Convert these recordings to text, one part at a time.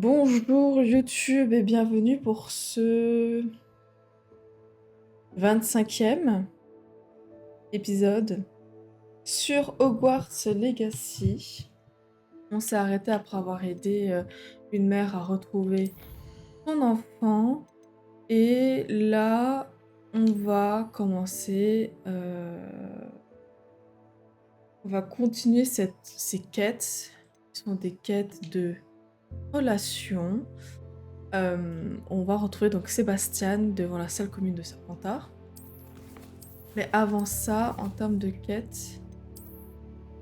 Bonjour YouTube et bienvenue pour ce 25e épisode sur Hogwarts Legacy. On s'est arrêté après avoir aidé une mère à retrouver son enfant et là on va commencer, on va continuer ces quêtes qui sont des quêtes de relation. On va retrouver donc Sébastien devant la salle commune de Serpentard. Mais avant ça, en termes de quête,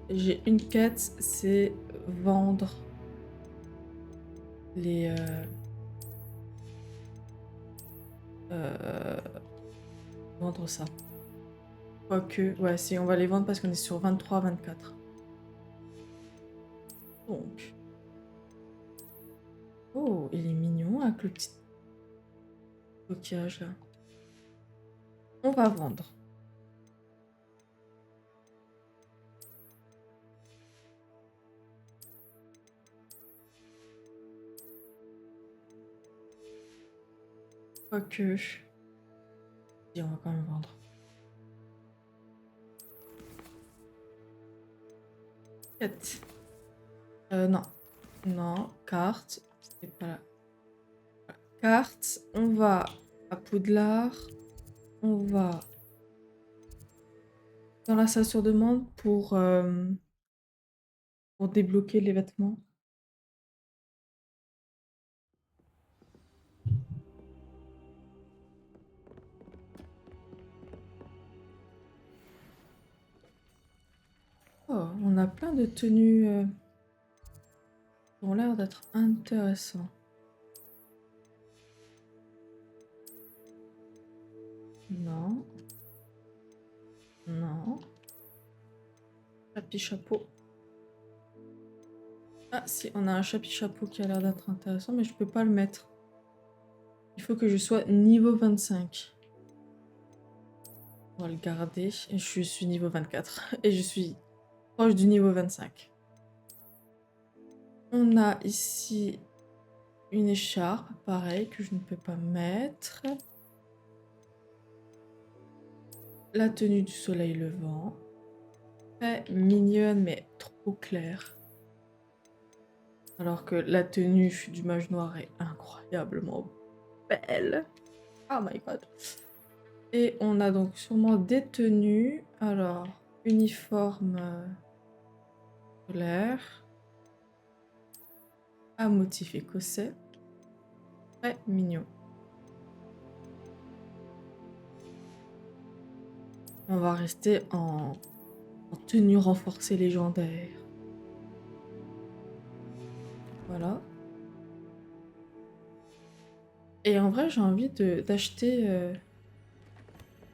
j'ai une quête, c'est vendre les... vendre ça. Quoique, ouais, si, on va les vendre parce qu'on est sur 23-24. Donc... Oh, il est mignon avec le petit coquillage là. On va vendre. Quoique... Et on va quand même vendre. Quête. Non. Non, carte. C'est pas là. Carte. On va à Poudlard. On va dans la salle sur demande pour débloquer les vêtements. Oh, on a plein de tenues qui ont l'air d'être intéressantes. Non. Non. Chapeau. Ah si, on a un chapeau qui a l'air d'être intéressant, mais je peux pas le mettre. Il faut que je sois niveau 25. On va le garder. Et je suis niveau 24. Et je suis proche du niveau 25. On a ici une écharpe, pareil, que je ne peux pas mettre. La tenue du soleil levant. Très mignonne, mais trop claire. Alors que la tenue du mage noir est incroyablement belle. Oh my god. Et on a donc sûrement des tenues. Alors, uniforme scolaire. À motif écossais. Très mignon. On va rester en tenue renforcée légendaire. Voilà. Et en vrai, j'ai envie d'acheter...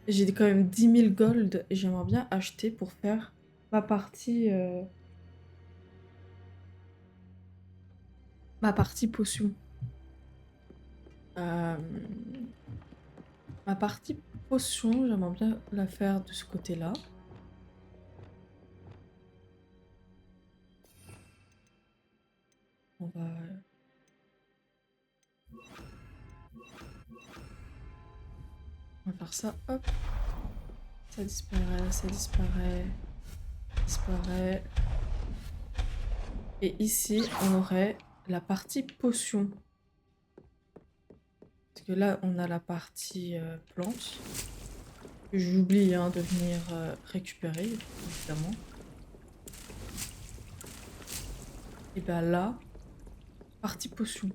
J'ai quand même 10 000 gold et j'aimerais bien acheter pour faire ma partie... ma partie potion. Ma partie potion, j'aimerais bien la faire de ce côté-là. On va faire ça, hop. Ça disparaît, ça disparaît, disparaît. Et ici, on aurait la partie potion. Parce que là, on a la partie plante. J'oublie de venir récupérer, évidemment. Et bien là, partie potion.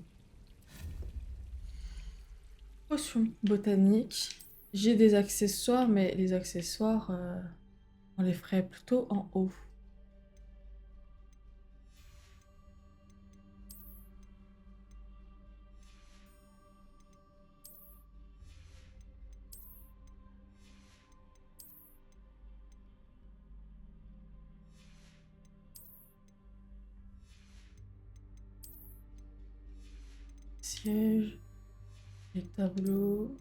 Potion botanique. J'ai des accessoires, mais les accessoires, on les ferait plutôt en haut. Siège, les tableaux.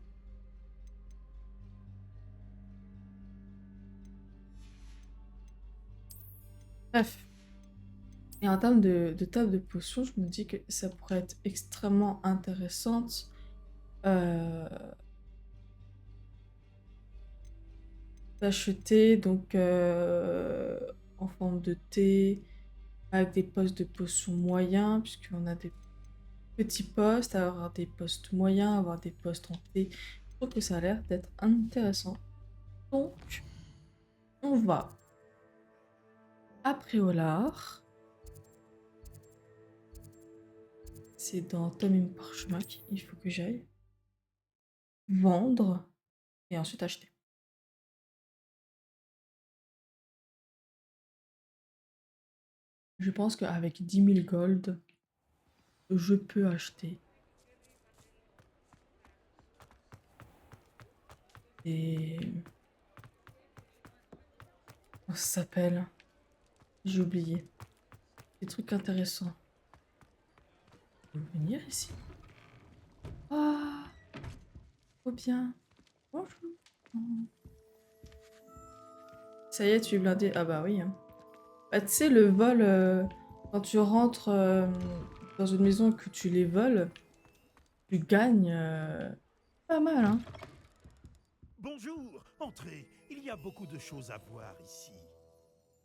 Bref. Et en termes de table de potions, je me dis que ça pourrait être extrêmement intéressante euh, d'acheter donc en forme de thé avec des postes de potions moyens, puisqu'on a des petits postes, avoir des postes moyens, avoir des postes en thé. Je trouve que ça a l'air d'être intéressant. Donc, on va à Préolard. C'est dans Tom Parchemac. Il faut que j'aille vendre et ensuite acheter. Je pense qu'avec 10 000 gold, je peux acheter des... Comment ça s'appelle? J'ai oublié. Des trucs intéressants. Je peux venir ici. Ah, trop bien. Bonjour. Ça y est, tu es blindé. Ah bah oui. Hein. Bah, tu sais, le vol, quand tu rentres dans une maison que tu les voles, tu gagnes pas mal. Hein. Bonjour, entrez. Il y a beaucoup de choses à voir ici.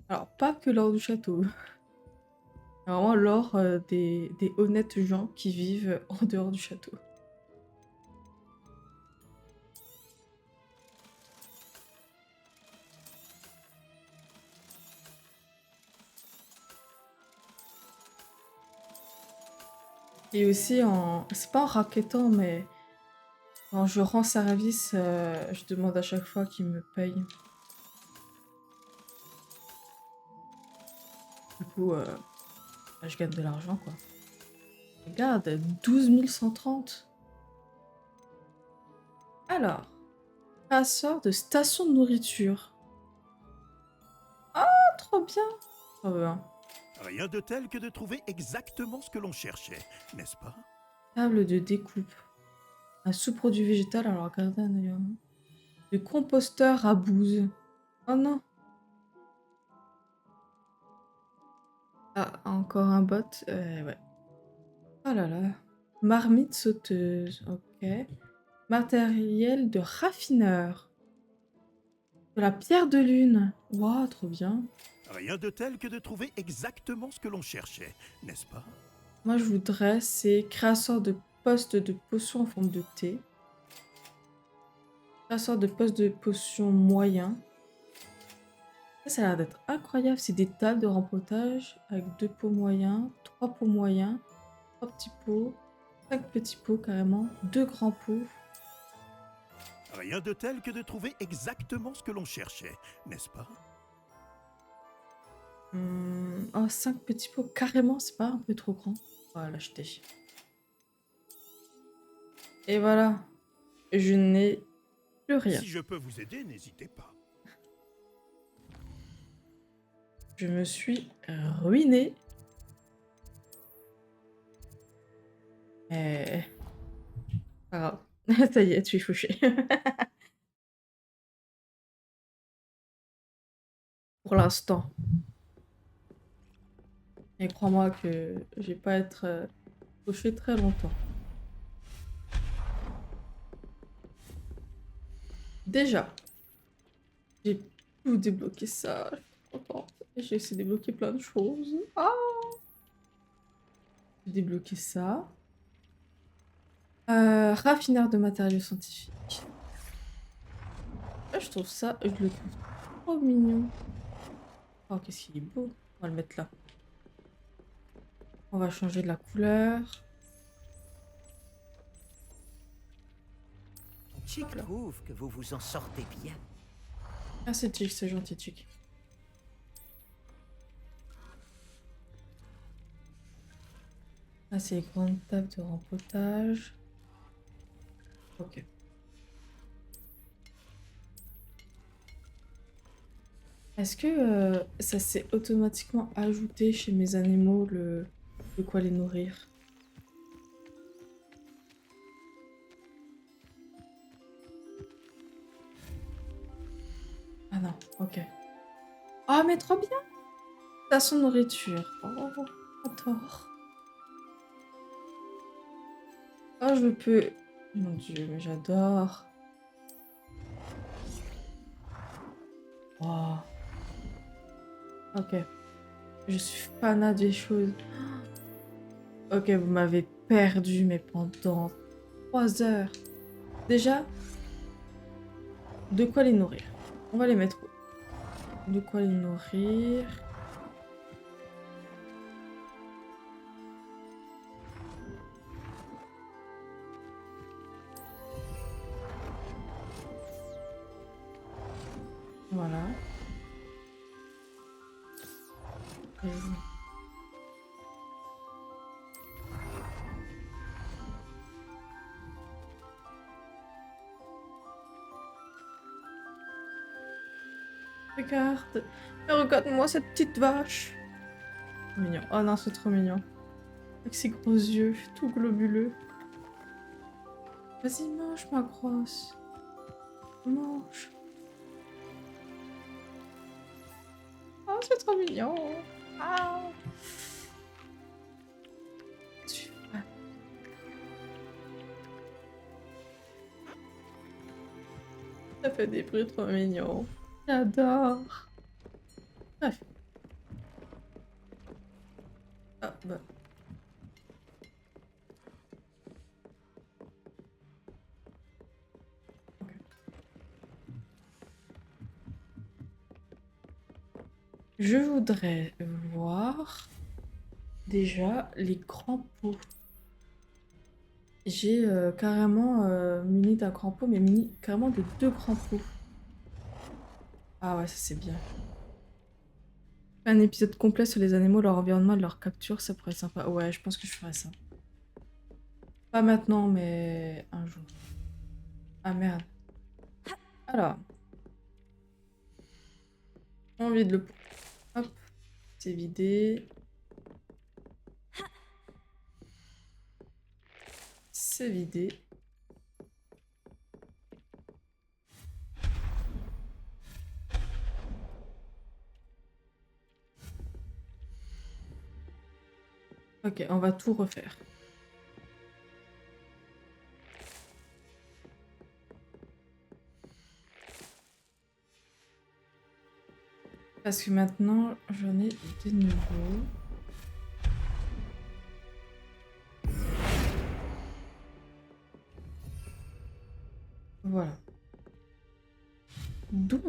Alors, pas que l'or du château. Vraiment l'or des honnêtes gens qui vivent en dehors du château. Et aussi, c'est pas en raquettant, mais quand je rends service, je demande à chaque fois qu'ils me payent. Du coup, bah, je gagne de l'argent, quoi. Regarde, 12 130. Alors, passeur de station de nourriture. Ah, trop bien. Trop bien. Rien de tel que de trouver exactement ce que l'on cherchait, n'est-ce pas? Table de découpe. Un sous-produit végétal, alors regardez un œil. Hein. De composteur à bouse. Oh non. Ah, encore un bot. Ouais. Oh là là. Marmite sauteuse. Ok. Matériel de raffineur. De la pierre de lune. Waouh, trop bien. Rien de tel que de trouver exactement ce que l'on cherchait, n'est-ce pas? Moi, je voudrais, c'est créateur de poste de potion en forme de thé. Créateur de poste de potion moyen. Ça a l'air d'être incroyable. C'est des tables de rempotage avec 2 pots moyens, 3 pots moyens, 3 petits pots, 5 petits pots carrément, 2 grands pots. Rien de tel que de trouver exactement ce que l'on cherchait, n'est-ce pas? Oh, 5 petits pots carrément, c'est pas un peu trop grand. On va l'acheter. Et voilà, je n'ai plus rien. Si je peux vous aider, n'hésitez pas. Je me suis ruinée. Eh, pas grave. Ça y est, tu es fauché. Pour l'instant. Et crois-moi que je vais pas être fauché très longtemps. Déjà, j'ai pu débloquer ça. Je suis trop contente. J'ai aussi débloqué plein de choses. Ah, j'ai débloqué ça. Raffineur de matériaux scientifiques. Ah, je trouve ça, je le trouve trop mignon. Oh, qu'est-ce qu'il est beau. On va le mettre là. On va changer de la couleur. Chick Hop là. trouve que vous vous en sortez bien. Merci, Chick, c'est gentil, Chick. Là, c'est les grandes tables de rempotage. Ok. Est-ce que ça s'est automatiquement ajouté chez mes animaux de quoi les nourrir? Ah non, ok. Ah, mais trop bien! Station de nourriture. Oh, pas tort. Oh, je peux... Mon Dieu, mais j'adore. Wow. Ok. Je suis fanat des choses. Ok, vous m'avez perdu, mais pendant 3 heures. Déjà, de quoi les nourrir. On va les mettre où? De quoi les nourrir. Voilà. Et- Regarde. Mais regarde-moi cette petite vache. Mignon. Oh non, c'est trop mignon. Avec ses gros yeux, tout globuleux. Vas-y, mange, ma grosse. Mange. Oh, c'est trop mignon. Ah. Je suis fan. Ça fait des bruits trop mignons. J'adore. Bref. Ah, bah. Ok. Je voudrais voir déjà les grands pots. J'ai carrément muni d'un grand pot, mais muni carrément de 2 grands pots. Ah ouais, ça c'est bien. Un épisode complet sur les animaux, leur environnement et leur capture, ça pourrait être sympa. Ouais, je pense que je ferais ça. Pas maintenant, mais un jour. Ah merde. Alors, on vide le pot. Hop, c'est vidé. C'est vidé. Ok, on va tout refaire. Parce que maintenant, j'en ai de nouveau. Voilà. Donc,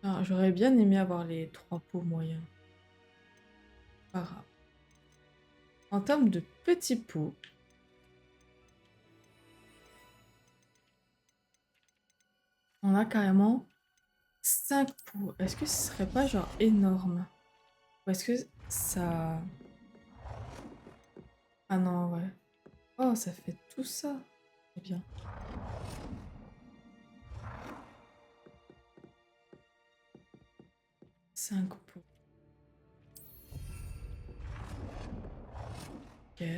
ah, j'aurais bien aimé avoir les 3 pots moyens. Pas grave. En termes de petits pots, on a carrément 5 pots. Est-ce que ce serait pas genre énorme? Ou est-ce que ça... Ah non, ouais. Oh, ça fait tout ça. C'est bien. Cinq pots. Ok.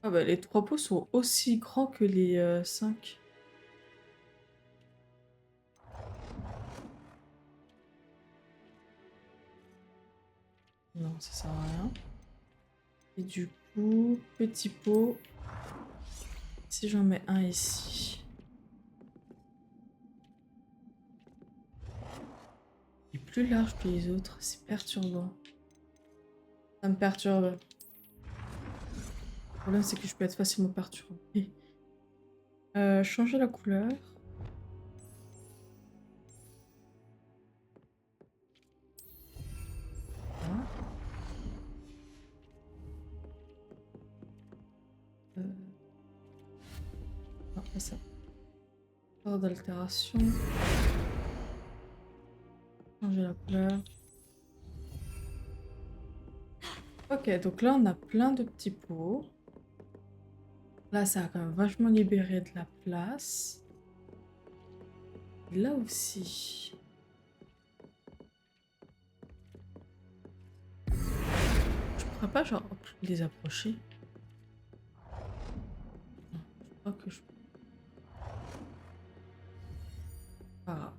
Ah bah les 3 pots sont aussi grands que les 5. Non, ça sert à rien. Et du coup, petit pot. Si j'en mets un ici. Il est plus large que les autres. C'est perturbant. Ça me perturbe. Le problème, c'est que je peux être facilement perturbée. Changer la couleur. Voilà. Non, pas ça. Ordre d'altération. Changer la couleur. Ok, donc là, on a plein de petits pots. Là, ça a quand même vachement libéré de la place. Là aussi. Je pourrais pas, genre, hop, les approcher. Non, je crois que je peux Ah.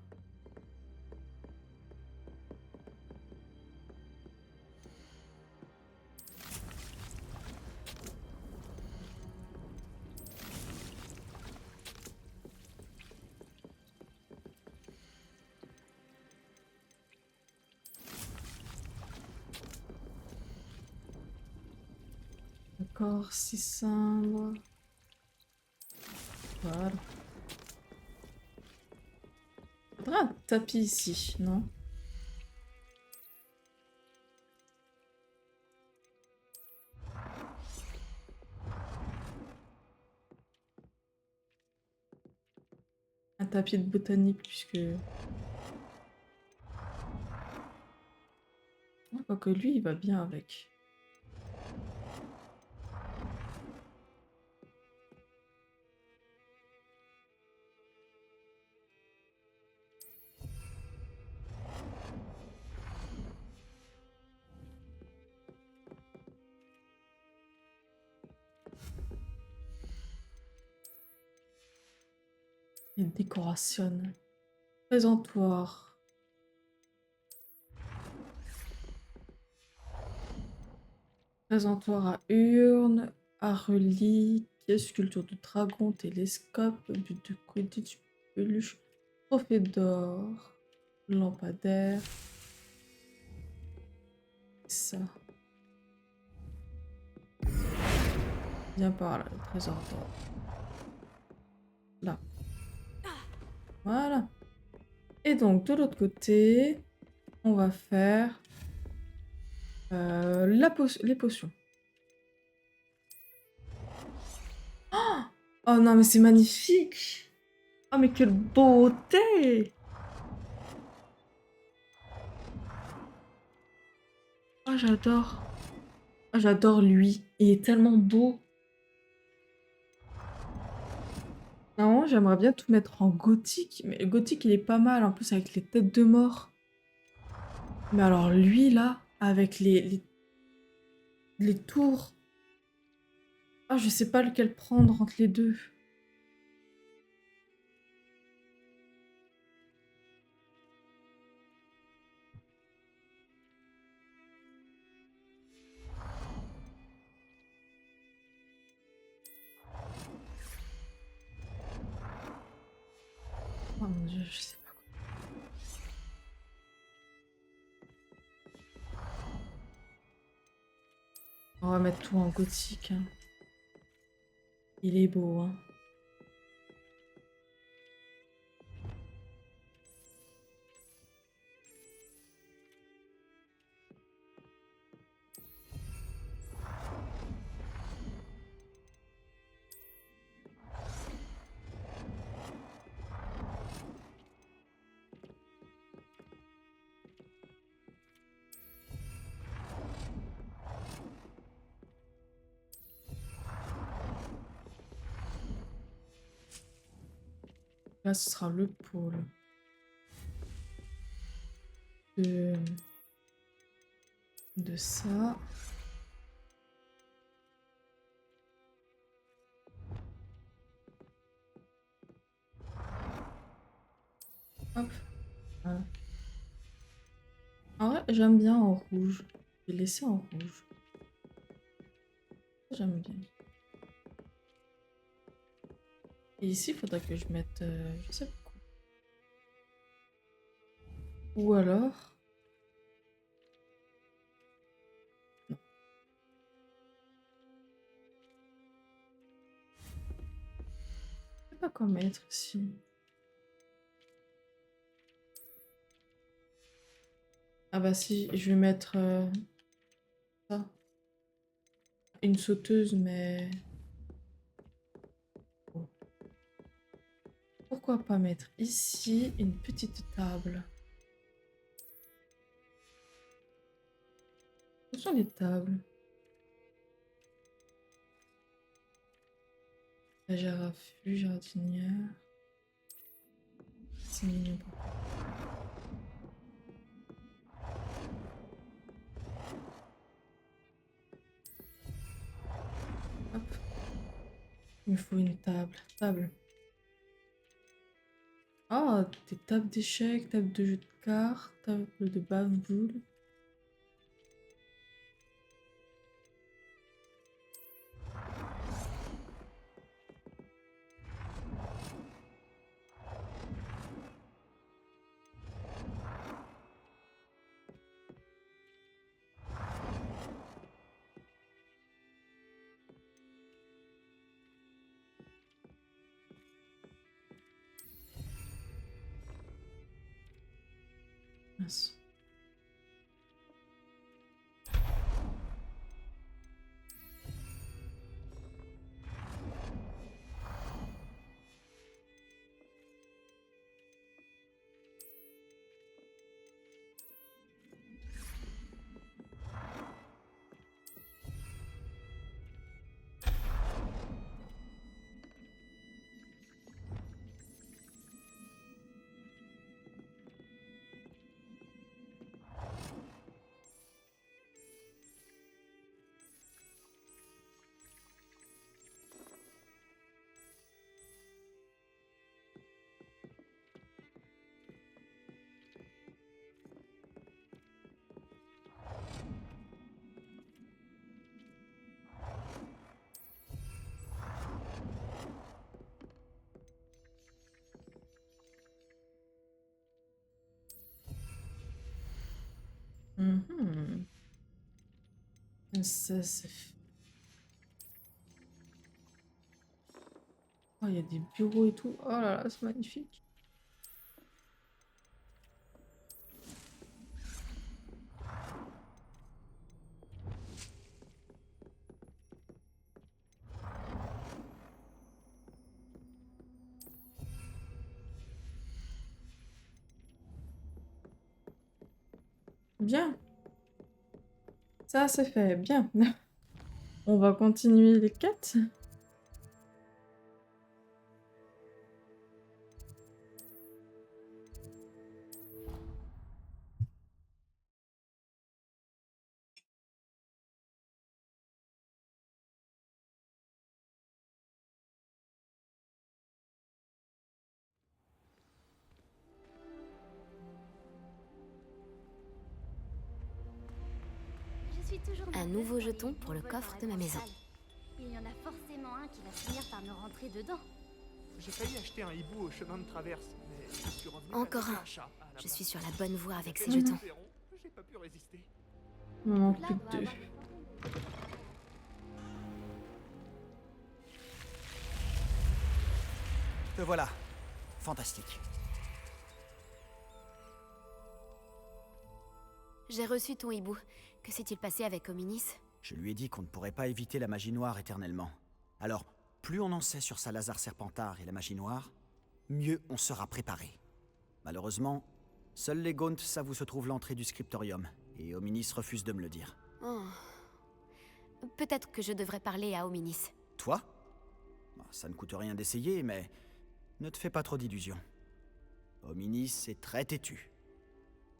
D'accord, 6 cendres. Voilà. Faudrait un tapis ici, non? Un tapis de botanique, puisque... Quoique lui, il va bien avec. Il décorationne. Présentoir. Présentoir à urne, à relique, sculpture de dragon, télescope, but de Quidditch, peluche, trophée d'or, lampadaire. Ça. Viens par là, le trésor d'or. Là. Voilà. Et donc, de l'autre côté, on va faire les potions. Oh non, mais c'est magnifique! Oh, mais quelle beauté! Oh, j'adore. Oh, j'adore lui. Il est tellement beau. Non, j'aimerais bien tout mettre en gothique. Mais le gothique, il est pas mal, en plus, avec les têtes de mort. Mais alors, lui, là, avec les tours. Ah, je sais pas lequel prendre entre les deux. Oh mon dieu, je sais pas quoi. On va mettre tout en gothique, hein. Il est beau, hein. Là, ce sera le pôle de, de ça. Hop. Voilà. En vrai, j'aime bien en rouge. Je vais laisser en rouge. J'aime bien. Et ici, il faudrait que je mette... je sais pas quoi. Ou alors... Non. Je sais pas quoi mettre ici. Ah bah si, je vais mettre ça. Une sauteuse, mais... Oh. Pourquoi pas mettre ici une petite table? Où sont les tables? La girafu, jardinière... C'est mignon. Hop. Il me faut une table. Table. Oh, Ah, des tables d'échecs, tables de jeu de cartes, table de bave-boule. Mince. Mhm. Ça, c'est... Oh, il y a des bureaux et tout. Oh là là, c'est magnifique. Bien. Ça, c'est fait. Bien. On va continuer les quêtes. Je suis toujours Un nerveuse nouveau quand les jeton hiboux pour le volent coffre dans de la ma grande maison. salle. Il y en a forcément un qui va finir par me rentrer dedans. J'ai failli acheter un hibou au chemin de traverse, mais je suis revenu Encore avec un. chat à la Je main. suis sur la bonne voie avec ces J'avais jetons. un féron, j'ai pas pu résister. Il m'en manque Là, plus doit que deux. avoir- Te voilà. Fantastique. J'ai reçu ton hibou. Que s'est-il passé avec Hominis? Je lui ai dit qu'on ne pourrait pas éviter la magie noire éternellement. Alors, plus on en sait sur Salazar Serpentard et la magie noire, mieux on sera préparé. Malheureusement, seuls les Gaunt savent où se trouve l'entrée du scriptorium, et Hominis refuse de me le dire. Oh. Peut-être que je devrais parler à Hominis. Toi? Bah, ça ne coûte rien d'essayer, mais ne te fais pas trop d'illusions. Hominis est très têtu.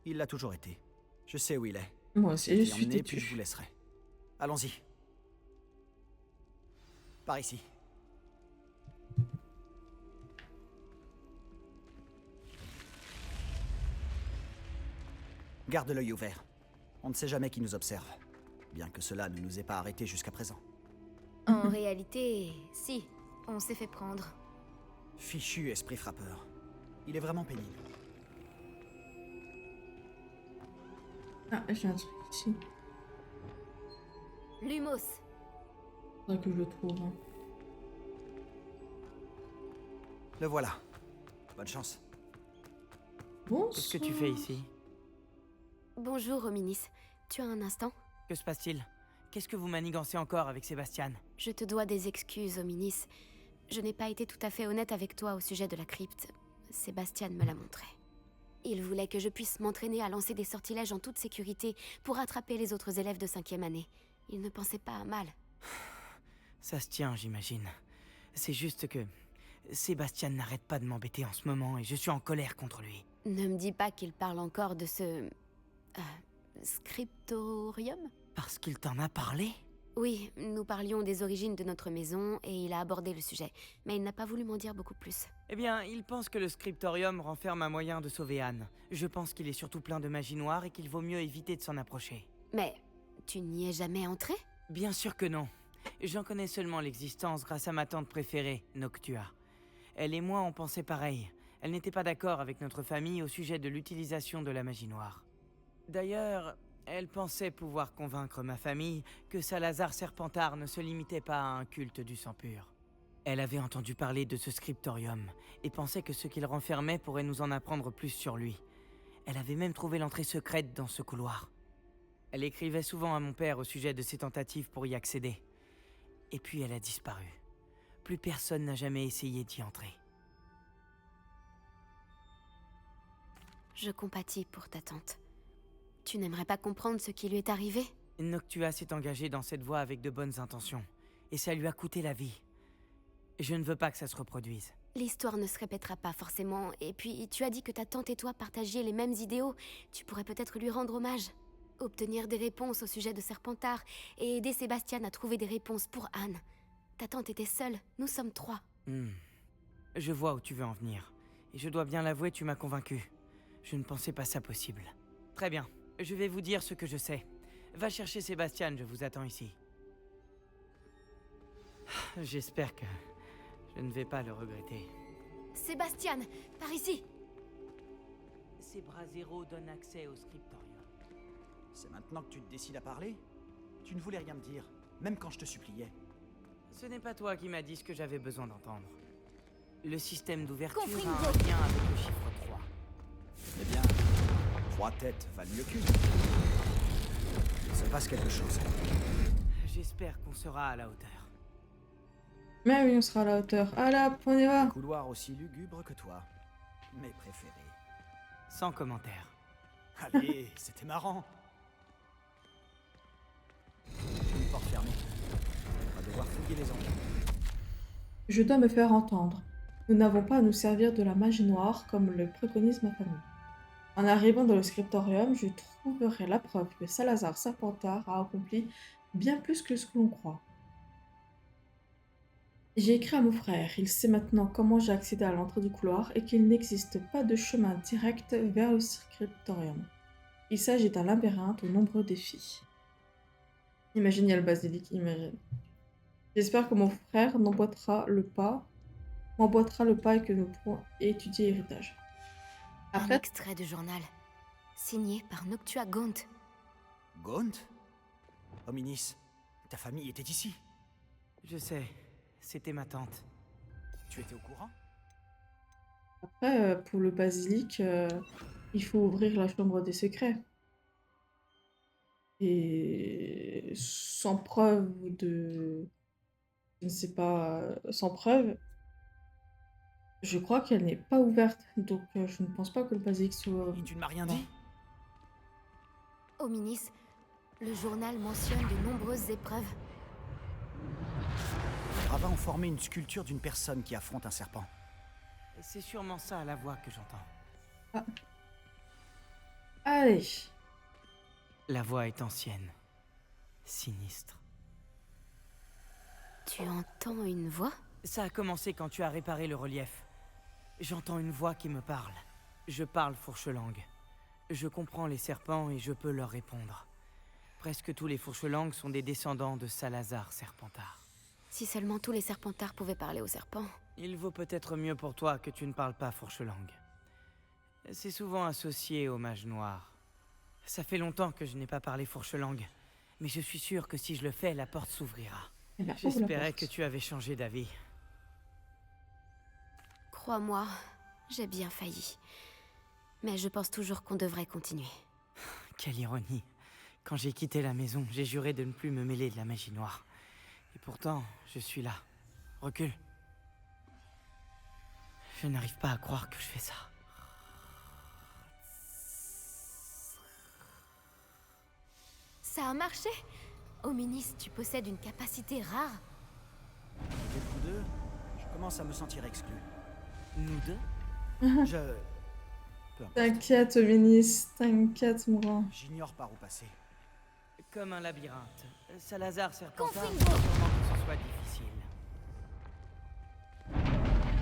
Il l'a toujours été. Je sais où il est. Moi aussi, je L'y suis emmener, puis je vous têtue. laisserai. Allons-y. Par ici. Garde l'œil ouvert. On ne sait jamais qui nous observe. Bien que cela ne nous ait pas arrêtés jusqu'à présent. En réalité, si. On s'est fait prendre. Fichu esprit frappeur. Il est vraiment pénible. Ah, j'ai un truc ici. Lumos. Faudrait que je le trouve. Hein. Le voilà. Bonne chance. Bon. Qu'est-ce que tu fais ici? Bonjour, Hominis. Tu as un instant? Que se passe-t-il? Qu'est-ce que vous manigancez encore avec Sébastien? Je te dois des excuses, Hominis. Je n'ai pas été tout à fait honnête avec toi au sujet de la crypte. Sébastien me l'a montré. Il voulait que je puisse m'entraîner à lancer des sortilèges en toute sécurité pour attraper les autres élèves de 5e année. Il ne pensait pas à mal. Ça se tient, j'imagine. C'est juste que Sébastien n'arrête pas de m'embêter en ce moment et je suis en colère contre lui. Ne me dis pas qu'il parle encore de ce... scriptorium? Parce qu'il t'en a parlé? Oui, nous parlions des origines de notre maison et il a abordé le sujet, mais il n'a pas voulu m'en dire beaucoup plus. Eh bien, il pense que le scriptorium renferme un moyen de sauver Anne. Je pense qu'il est surtout plein de magie noire et qu'il vaut mieux éviter de s'en approcher. Mais tu n'y es jamais entré? Bien sûr que non. J'en connais seulement l'existence grâce à ma tante préférée, Noctua. Elle et moi on pensait pareil. Elle n'était pas d'accord avec notre famille au sujet de l'utilisation de la magie noire. D'ailleurs, elle pensait pouvoir convaincre ma famille que Salazar Serpentard ne se limitait pas à un culte du sang pur. Elle avait entendu parler de ce scriptorium et pensait que ce qu'il renfermait pourrait nous en apprendre plus sur lui. Elle avait même trouvé l'entrée secrète dans ce couloir. Elle écrivait souvent à mon père au sujet de ses tentatives pour y accéder. Et puis elle a disparu. Plus personne n'a jamais essayé d'y entrer. Je compatis pour ta tante. Tu n'aimerais pas comprendre ce qui lui est arrivé? Noctua s'est engagée dans cette voie avec de bonnes intentions. Et ça lui a coûté la vie. Je ne veux pas que ça se reproduise. L'histoire ne se répétera pas forcément. Et puis, tu as dit que ta tante et toi partagiez les mêmes idéaux. Tu pourrais peut-être lui rendre hommage. Obtenir des réponses au sujet de Serpentard et aider Sébastien à trouver des réponses pour Anne. Ta tante était seule, nous sommes 3. Je vois où tu veux en venir. Et je dois bien l'avouer, tu m'as convaincu. Je ne pensais pas ça possible. Très bien, je vais vous dire ce que je sais. Va chercher Sébastien, je vous attends ici. J'espère que je ne vais pas le regretter. Sébastien, par ici! Ces bras zéro donnent accès au scriptorium. C'est maintenant que tu te décides à parler? Tu ne voulais rien me dire, même quand je te suppliais. Ce n'est pas toi qui m'as dit ce que j'avais besoin d'entendre. Le système d'ouverture Confringo. a un lien avec le chiffre 3. Eh bien, 3 têtes valent mieux qu'une. Il se passe quelque chose. J'espère qu'on sera à la hauteur. Mais oui, on sera à la hauteur. Allez hop, on y va. Un couloir aussi lugubre que toi. Mes préférés. Sans commentaire. Allez, c'était marrant. Une porte fermée. On va devoir fouiller les angles. Je dois me faire entendre. Nous n'avons pas à nous servir de la magie noire comme le préconise ma famille. En arrivant dans le scriptorium, je trouverai la preuve que Salazar Serpentard a accompli bien plus que ce que l'on croit. J'ai écrit à mon frère, il sait maintenant comment j'ai accédé à l'entrée du couloir et qu'il n'existe pas de chemin direct vers le scriptorium. Il s'agit d'un labyrinthe aux nombreux défis. Imagine, il y a le basilic, imagine. J'espère que mon frère m'emboîtera le pas et que nous pourrons étudier l'héritage. Un Après, extrait de journal, signé par Noctua Gaunt. Gaunt? Hominis, ta famille était ici. Je sais, c'était ma tante. Tu étais au courant? pour le basilic, il faut ouvrir la chambre des secrets. Et sans preuve de... Je ne sais pas... Sans preuve, je crois qu'elle n'est pas ouverte. Donc je ne pense pas que le basilic soit... Et tu ne m'as rien dit? Hominis, le journal mentionne de nombreuses épreuves. Les gravats ont formé une sculpture d'une personne qui affronte un serpent. C'est sûrement ça la voix que j'entends. Allez. La voix est ancienne. Sinistre. Tu entends une voix? Ça a commencé quand tu as réparé le relief. J'entends une voix qui me parle. Je parle fourche-langue. Je comprends les serpents et je peux leur répondre. Presque tous les fourche-langues sont des descendants de Salazar Serpentard. Si seulement tous les serpentards pouvaient parler aux serpents. Il vaut peut-être mieux pour toi que tu ne parles pas fourche-langue. C'est souvent associé aux mages noirs. Ça fait longtemps que je n'ai pas parlé fourche-langue, mais je suis sûr que si je le fais, la porte s'ouvrira. Eh ben, ouvre la J'espérais porte. que tu avais changé d'avis. Crois-moi, j'ai bien failli. Mais je pense toujours qu'on devrait continuer. Quelle ironie. Quand j'ai quitté la maison, j'ai juré de ne plus me mêler de la magie noire. Et pourtant, je suis là. Recule. Je n'arrive pas à croire que je fais ça. Ça a marché! Hominis, tu possèdes une capacité rare. Avec vous deux, je commence à me sentir exclu. Nous deux? Je... Peu importe. T'inquiète, Minis, t'inquiète, mon grand. J'ignore par où passer. comme un labyrinthe. Salazar Serpentard Confine-vous. veut sûrement que ce soit difficile.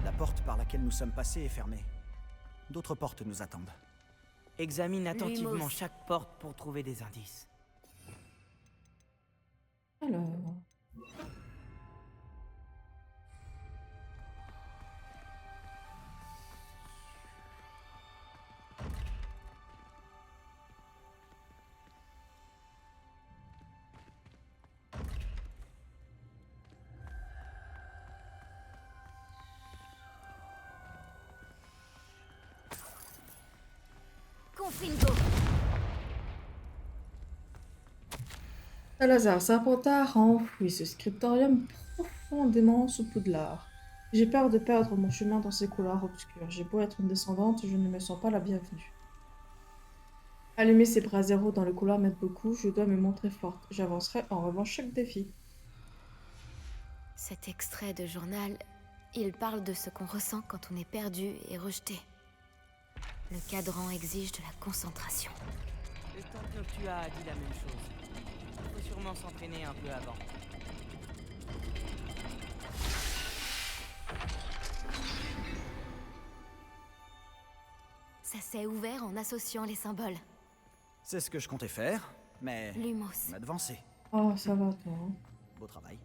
La porte par laquelle nous sommes passés est fermée. D'autres portes nous attendent. Examine attentivement Lumos. chaque porte pour trouver des indices. Alors. Confingo. Salazar Serpentard a enfoui ce scriptorium profondément sous Poudlard. J'ai peur de perdre mon chemin dans ces couloirs obscurs. J'ai beau être une descendante, je ne me sens pas la bienvenue. Allumer ces bras zéro dans le couloir m'aide beaucoup, je dois me montrer forte. J'avancerai en revanche chaque défi. Cet extrait de journal, il parle de ce qu'on ressent quand on est perdu et rejeté. Le cadran exige de la concentration. Le tante Noctua a dit la même chose. Il faut sûrement s'entraîner un peu avant. Ça s'est ouvert en associant les symboles. C'est ce que je comptais faire, mais... Lumos. m'avancer. Oh, ça va toi. Hein. Beau travail.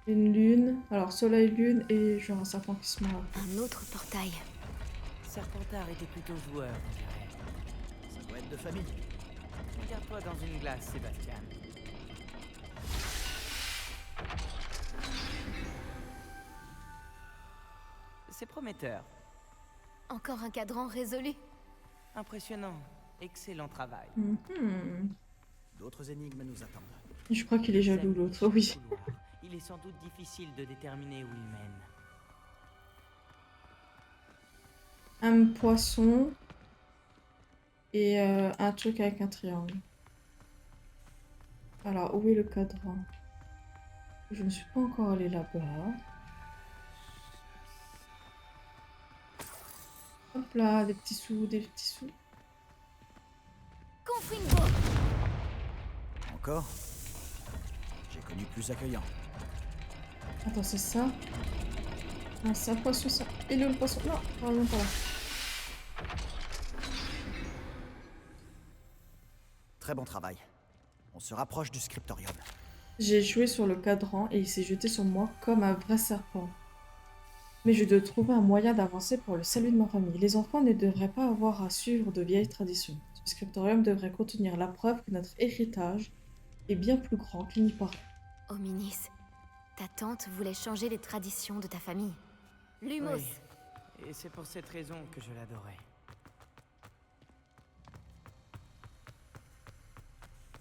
Une lune, alors soleil, lune et genre un serpent qui se mord. Un autre portail. Serpentard était plutôt joueur, on dirait. Ça doit être de famille. Regarde-toi dans une glace, Sébastien. C'est prometteur. Encore un cadran résolu. Impressionnant. Excellent travail. Mhm. D'autres énigmes nous attendent. Je crois qu'il est jaloux l'autre, oui. Couloir. Il est sans doute difficile de déterminer où il mène. Un poisson et un truc avec un triangle. Alors, où est le cadran? Je ne suis pas encore allée là-bas. Hop là, des petits sous, des petits sous. Confingo. Encore? J'ai connu plus accueillant. Attends, c'est ça? Ah, c'est un poisson, ça. Il est où le poisson? Non, pardon, pas là. Très bon travail. On se rapproche du scriptorium. J'ai joué sur le cadran et il s'est jeté sur moi comme un vrai serpent. Mais je dois trouver un moyen d'avancer pour le salut de ma famille. Les enfants ne devraient pas avoir à suivre de vieilles traditions. Ce scriptorium devrait contenir la preuve que notre héritage est bien plus grand qu'il n'y paraît. Hominis, ta tante voulait changer les traditions de ta famille. Lumos. Oui. Et c'est pour cette raison que je l'adorais.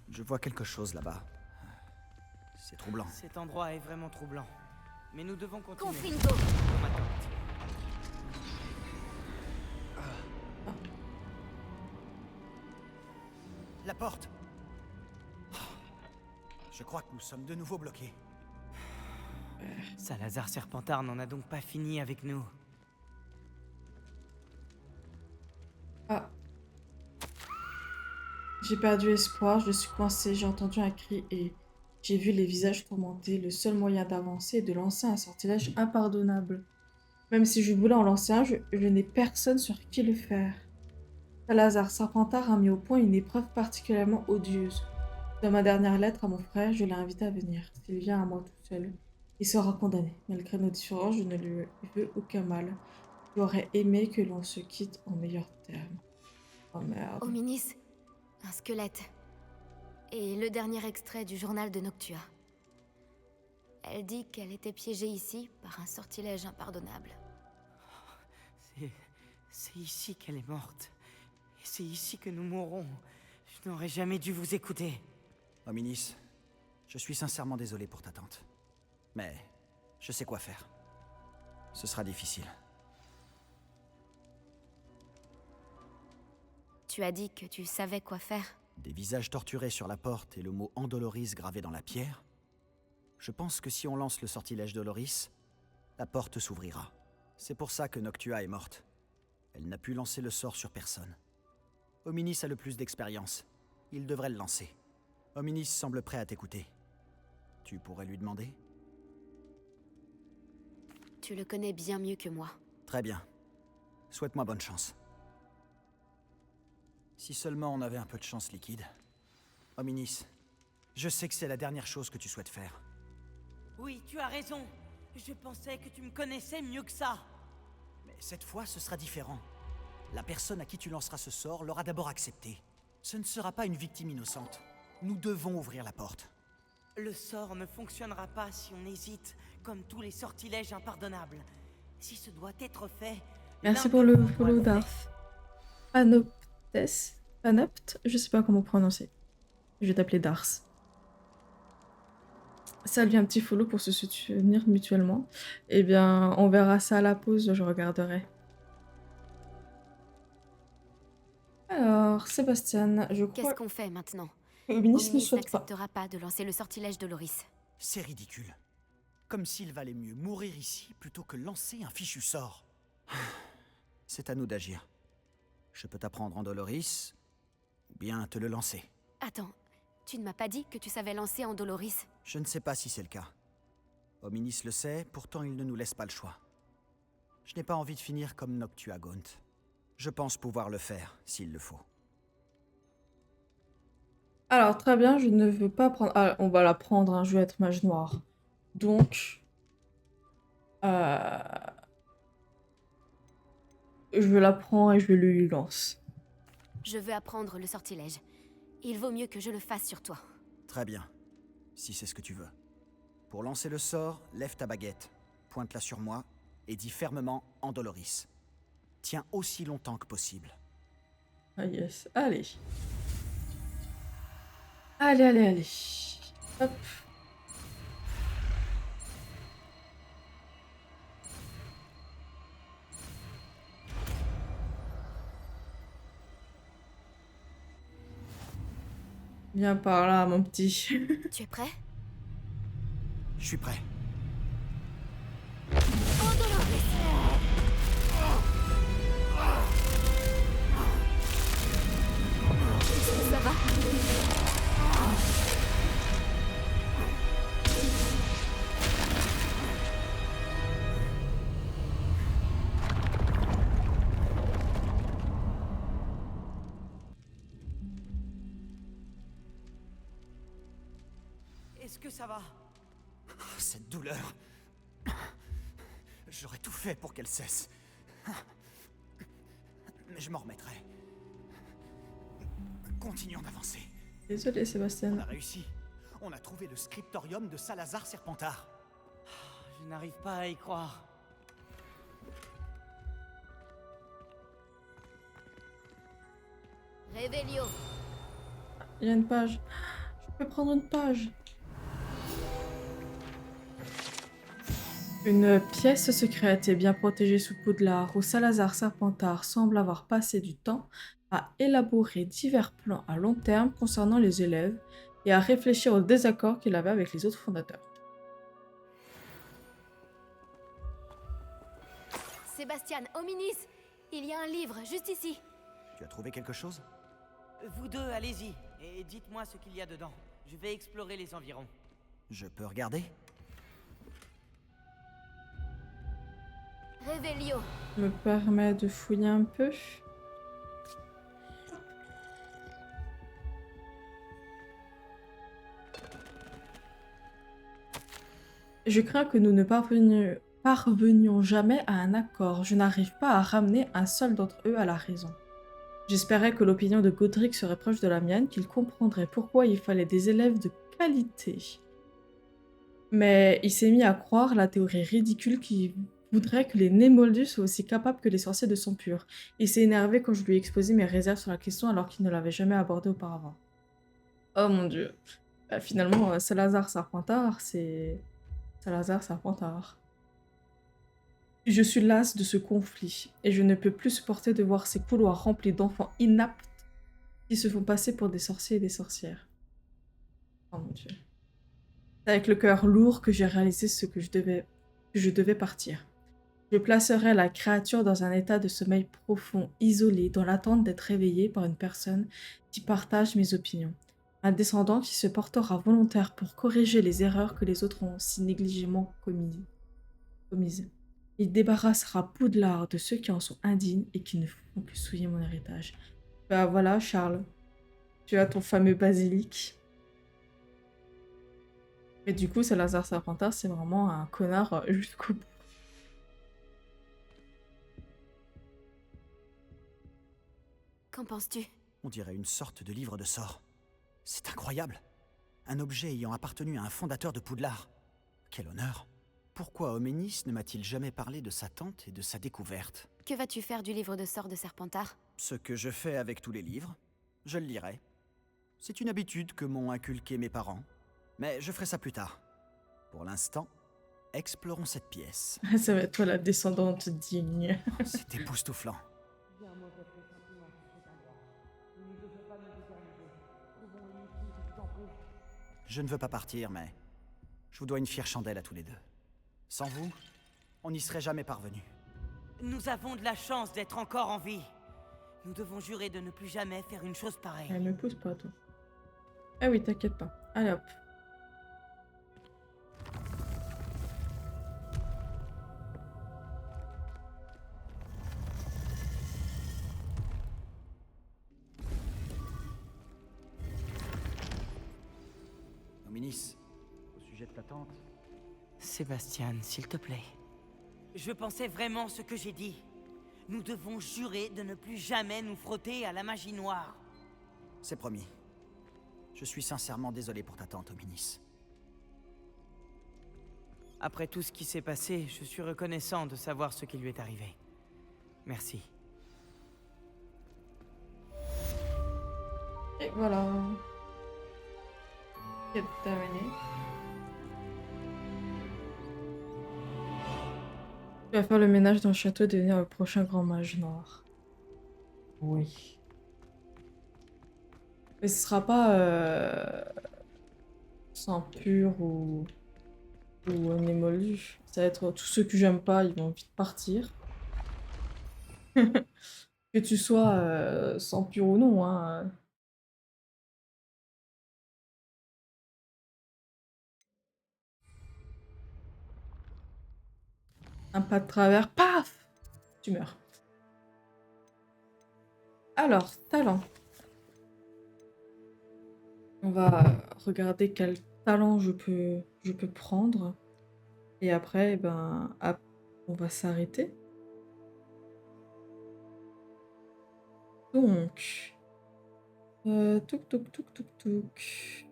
Je vois quelque chose là-bas. C'est troublant. Cet endroit est vraiment troublant. Mais nous devons continuer. Confingo. Dans ma tente. La porte! Je crois que nous sommes de nouveau bloqués. Salazar Serpentard n'en a donc pas fini avec nous. Ah. J'ai perdu espoir, je suis coincée, j'ai entendu un cri et j'ai vu les visages tourmentés. Le seul moyen d'avancer est de lancer un sortilège impardonnable. Même si je voulais en lancer un, je n'ai personne sur qui le faire. Salazar Serpentard a mis au point une épreuve particulièrement odieuse. Dans ma dernière lettre à mon frère, je l'ai invité à venir. S'il vient à moi tout seul, il sera condamné. Malgré nos différences, je ne lui veux aucun mal. J'aurais aimé que l'on se quitte en meilleurs termes. Oh merde. Hominis, un squelette. Et le dernier extrait du journal de Noctua. Elle dit qu'elle était piégée ici par un sortilège impardonnable. C'est ici qu'elle est morte. Et c'est ici que nous mourrons. Je n'aurais jamais dû vous écouter. Hominis, je suis sincèrement désolé pour ta tante. Mais je sais quoi faire. Ce sera difficile. Tu as dit que tu savais quoi faire. Des visages torturés sur la porte et le mot Andoloris gravé dans la pierre. Je pense que si on lance le sortilège Doloris, la porte s'ouvrira. C'est pour ça que Noctua est morte. Elle n'a pu lancer le sort sur personne. Hominis a le plus d'expérience. il devrait le lancer. Hominis semble prêt à t'écouter. Tu pourrais lui demander? Tu le connais bien mieux que moi. Très bien. Souhaite-moi bonne chance. Si seulement on avait un peu de chance liquide. Hominis, je sais que c'est la dernière chose que tu souhaites faire. Oui, tu as raison. Je pensais que tu me connaissais mieux que ça. Mais cette fois, ce sera différent. La personne à qui tu lanceras ce sort l'aura d'abord accepté. Ce ne sera pas une victime innocente. Nous devons ouvrir la porte. Le sort ne fonctionnera pas si on hésite, comme tous les sortilèges impardonnables. Si ce doit être fait... Merci l'un pour de le vous doit follow le faire. Darth. Panoptes. Panopt, je sais pas comment prononcer. Je vais t'appeler Darth. Salut, un petit follow pour se soutenir mutuellement. Eh bien, on verra ça à la pause, je regarderai. Alors, Sébastien, je crois Qu'est-ce qu'on fait maintenant? que Hominis ne Hominis souhaite pas. n'acceptera pas de lancer le sortilège de Loris. C'est ridicule. Comme s'il valait mieux mourir ici plutôt que lancer un fichu sort. C'est à nous d'agir. Je peux t'apprendre Andoloris, ou bien te le lancer. Attends, tu ne m'as pas dit que tu savais lancer en Doloris? Je ne sais pas si c'est le cas. Hominis le sait, pourtant il ne nous laisse pas le choix. Je n'ai pas envie de finir comme Noctua Gaunt. Je pense pouvoir le faire, s'il le faut. Alors, très bien, je ne veux pas prendre... Ah, on va la prendre, hein, je vais être mage noir. Donc... je la prends et je lui lance. Je veux apprendre le sortilège. Il vaut mieux que je le fasse sur toi. Très bien, si c'est ce que tu veux. Pour lancer le sort, lève ta baguette, pointe-la sur moi, et dis fermement Andoloris. Tiens aussi longtemps que possible. Ah yes, allez. Allez, allez, allez. Hop. Viens par là, mon petit. Tu es prêt? Je suis prêt. Ça va? Est-ce que ça va? Cette douleur. J'aurais tout fait pour qu'elle cesse. Mais je m'en remettrai. Continuons d'avancer. Désolé, On Sébastien. a réussi. On a trouvé le scriptorium de Salazar Serpentard. Je n'arrive pas à y croire. Révélio. Il y a une page. Je peux prendre une page. Une pièce secrète et bien protégée sous Poudlard, où Salazar Serpentard semble avoir passé du temps à élaborer divers plans à long terme concernant les élèves et à réfléchir aux désaccords qu'il avait avec les autres fondateurs. Sébastien, Hominis, il y a un livre juste ici. Tu as trouvé quelque chose? Vous deux, allez-y, et dites-moi ce qu'il y a dedans. Je vais explorer les environs. Je peux regarder? Révélio. Me permet de fouiller un peu. Je crains que nous ne parvenions jamais à un accord. Je n'arrive pas à ramener un seul d'entre eux à la raison. J'espérais que l'opinion de Godric serait proche de la mienne, qu'il comprendrait pourquoi il fallait des élèves de qualité. Mais il s'est mis à croire la théorie ridicule qui voudrait que les Némoldus soient aussi capables que les sorciers de sang pur. Il s'est énervé quand je lui ai exposé mes réserves sur la question alors qu'il ne l'avait jamais abordée auparavant. Oh mon dieu. Finalement, Salazar Serpentard, c'est... Salazar Serpentard. Je suis lasse de ce conflit, et je ne peux plus supporter de voir ces couloirs remplis d'enfants inaptes qui se font passer pour des sorciers et des sorcières. Oh mon dieu. C'est avec le cœur lourd que j'ai réalisé je devais partir. Je placerai la créature dans un état de sommeil profond, isolé, dans l'attente d'être réveillée par une personne qui partage mes opinions. Un descendant qui se portera volontaire pour corriger les erreurs que les autres ont si négligemment commises. Il débarrassera Poudlard de ceux qui en sont indignes et qui ne font que souiller mon héritage. Bah voilà, Charles, tu as ton fameux basilic. Et du coup, Salazar Serpentard, c'est vraiment un connard jusqu'au bout. Qu'en penses-tu? On dirait une sorte de livre de sorts. C'est incroyable. Un objet ayant appartenu à un fondateur de Poudlard. Quel honneur. Pourquoi Homénis ne m'a-t-il jamais parlé de sa tante et de sa découverte? Que vas-tu faire du livre de sorts de Serpentard? Ce que je fais avec tous les livres, je le lirai. C'est une habitude que m'ont inculqué mes parents. Mais je ferai ça plus tard. Pour l'instant, explorons cette pièce. Ça va être toi la descendante digne. C'est époustouflant. Je ne veux pas partir, mais je vous dois une fière chandelle à tous les deux. Sans vous, on n'y serait jamais parvenu. Nous avons de la chance d'être encore en vie. Nous devons jurer de ne plus jamais faire une chose pareille. Elle me pousse pas, toi. Ah oui, t'inquiète pas. Allez hop. Homénis, au sujet de ta tante, Sébastien, s'il te plaît. Je pensais vraiment ce que j'ai dit. Nous devons jurer de ne plus jamais nous frotter à la magie noire. c'est promis. Je suis sincèrement désolé pour ta tante, Homénis. Après tout ce qui s'est passé, je suis reconnaissant de savoir ce qui lui est arrivé. Merci. Et voilà. C'est terminé. Tu vas faire le ménage dans le château et devenir le prochain grand mage noir. Oui. Mais ce sera pas sang pur ou un émolu. Ça va être tous ceux que j'aime pas, ils vont vite partir. Que tu sois sang pur ou non, hein. Un pas de travers, paf! Tu meurs. Alors, talent. On va regarder quel talent je peux prendre. Et après, eh ben, on va s'arrêter. Donc, touk touk touk touk touk.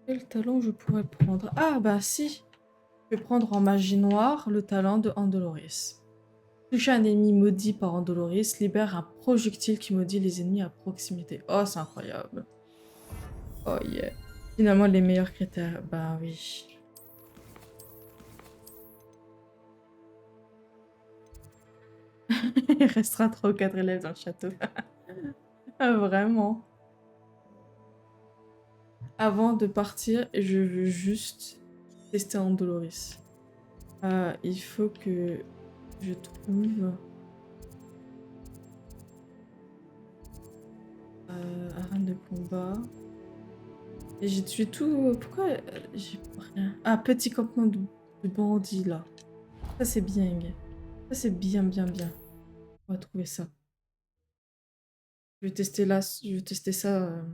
Quel talent je pourrais prendre? Ah bah si, je vais prendre en magie noire le talent de Andoloris. Toucher un ennemi maudit par Andoloris libère un projectile qui maudit les ennemis à proximité. Oh, c'est incroyable. Oh yeah. Finalement, les meilleurs critères. Bah oui. Il restera 3 ou 4 élèves dans le château. Ah, vraiment. Avant de partir, je veux juste tester Andoloris. Il faut que je trouve... arène de combat. Et j'ai tué tout... Pourquoi j'ai rien? Ah, petit campement de bandits, là. Ça, c'est bien. Ça, c'est bien, bien, bien. On va trouver ça. Je vais tester là, je vais tester ça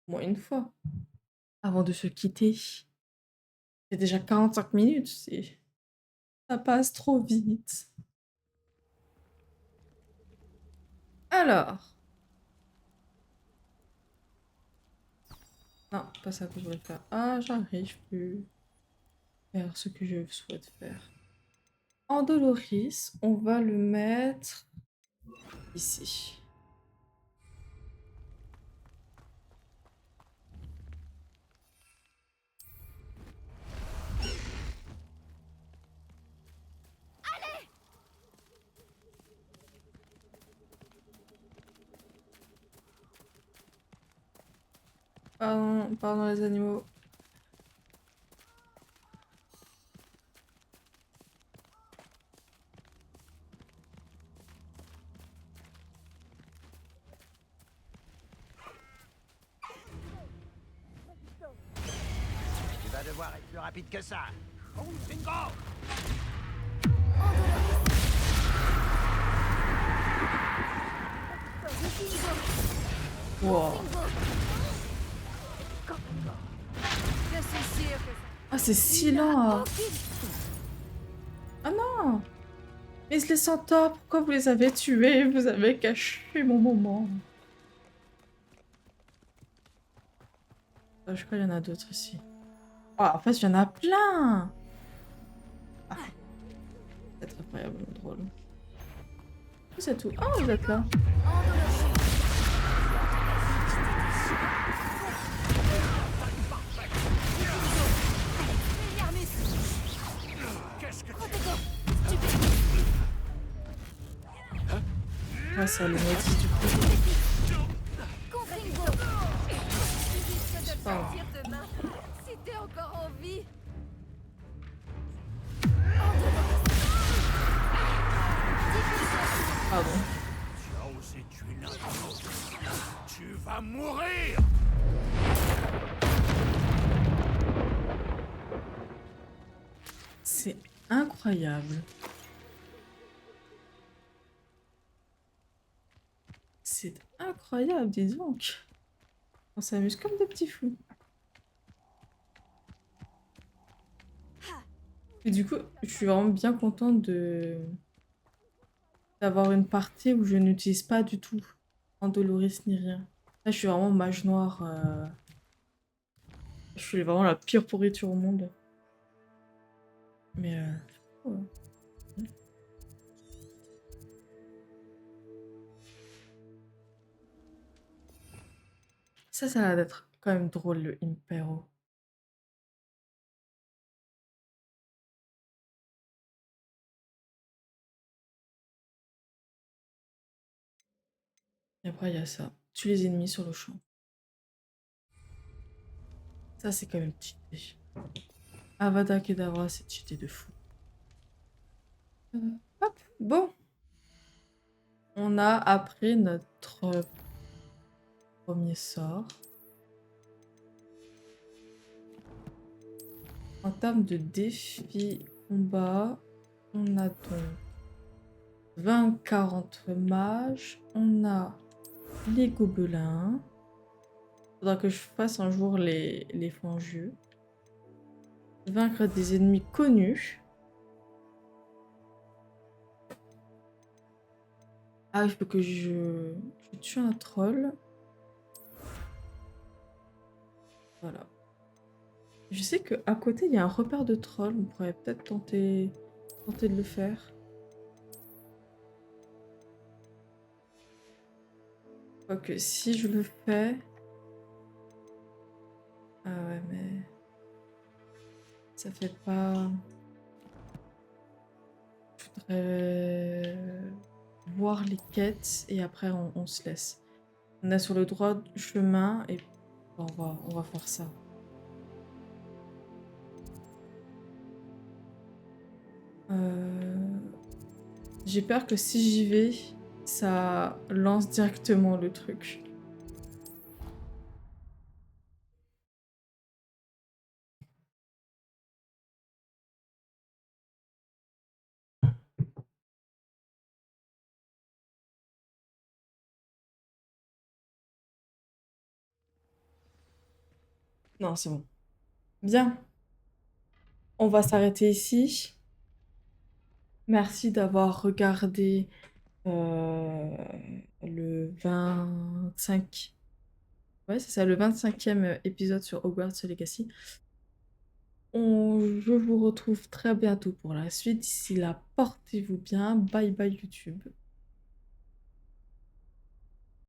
au moins une fois. Avant de se quitter. C'est déjà 45 minutes. Ça passe trop vite. Alors. Non, pas ça que je voulais faire. Ah, j'arrive plus à faire ce que je souhaite faire. Andoloris, on va le mettre ici. Pardon, pardon les animaux. Tu vas devoir être plus rapide que ça. Bingo! Wow. Je suis sûre que Ah, c'est si lent. Ah non. Mais les centaures, pourquoi vous les avez tués? Vous avez caché mon moment. Je crois qu'il y en a d'autres ici. Ah, en fait, il y en a plein. Ah, c'est incroyablement drôle. C'est tout. Ah, vous êtes là. Ah, ça le motive du coup. Pardon. demain, si t'es encore en vie. Pardon. Tu as osé tuer l'un de nous. Tu vas mourir! C'est incroyable. C'est incroyable, dis donc. On s'amuse comme des petits fous. Et du coup, je suis vraiment bien contente d'avoir une partie où je n'utilise pas du tout Andoloris ni rien. Là, je suis vraiment mage noire. Je suis vraiment la pire pourriture au monde. Mais ouais. Ça a l'air d'être quand même drôle, le Impero. Et après, il y a ça. Tue les ennemis sur le champ. Ça, c'est quand même cheaté. Avada Kedavra, c'est cheaté de fou. Hop, bon. On a appris notre premier sort. En termes de défi combat, on a donc 20-40 mages. On a les gobelins. Faudra que je fasse un jour les fangieux. Vaincre des ennemis connus. Ah, il faut que je tue un troll. Voilà. Je sais qu'à côté, il y a un repère de troll. On pourrait peut-être tenter de le faire. Quoique, si je le fais... Ah ouais, mais... Ça fait pas... Je voudrais voir les quêtes et après on se laisse. On est sur le droit chemin et on va faire ça. J'ai peur que si j'y vais, ça lance directement le truc. Non, c'est bon. Bien. On va s'arrêter ici. Merci d'avoir regardé le 25... Ouais, c'est ça, le 25e épisode sur Hogwarts Legacy. Je vous retrouve très bientôt pour la suite. D'ici là, portez-vous bien. Bye bye YouTube.